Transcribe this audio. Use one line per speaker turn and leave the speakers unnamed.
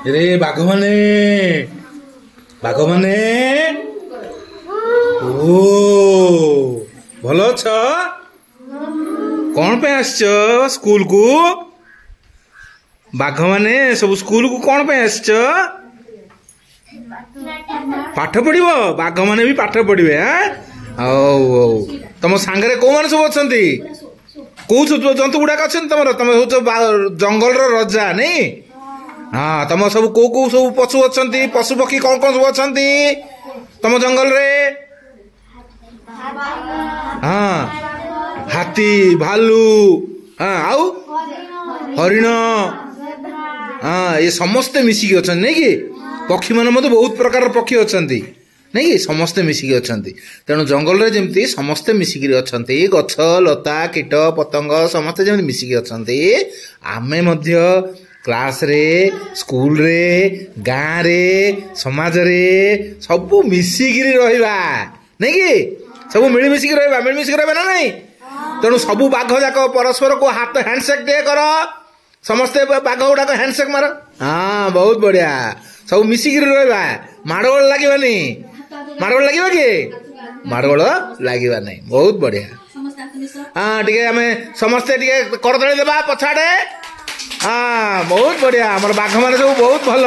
रे बाघ माने ओ भल अछ कौन पे आस स्कूल को बाघ माने सब स्कूल को कौन पे आस पाठ पढ़ बाघ माने भी पाठ पढ़े तुम सांगे कौ मान सब अच्छा कौ जंतु गुड़ाक अच्छा तुम तुम हूँ जंगल रजा नहीं हाँ तुम सब कौ कौ सब पशु अच्छा पशु पक्षी कौन कौन सब अच्छा तुम जंगल रे हाँ हाथी भालू हाँ आउ हरिण हाँ ये समस्ते मिसिकी अच्छा नहीं कि पक्षी मान बहुत प्रकार पक्षी अच्छा नहीं कि समस्ते मिसिकी अच्छा तेणु जंगल रे जमती समस्ते मिसिकी अच्छा गछ लता कीट पतंग समस्ते जमी मिसिकी अच्छा आमे मध्य क्लास रे स्कूल रे गाँ रे समाज रे सब मिसिकी रहिबा नहीं कि सब मिलमिशिकी रहिबा ना नहीं तेणु सबू बाघ जाक परस्पर को हाथ हैंडसेक दे कर समस्ते बाघ गुड़ाक हैंडसेक मार हाँ बहुत बढ़िया सब मिसिकी रहिबा माड़गोल लागनी माड़गोल लगे कि माड़गोल लगे नहीं बहुत बढ़िया हाँ टे आम समस्ते करदली देवा पछाड़े हाँ बहुत बढ़िया आम बाघ मान सब बहुत भल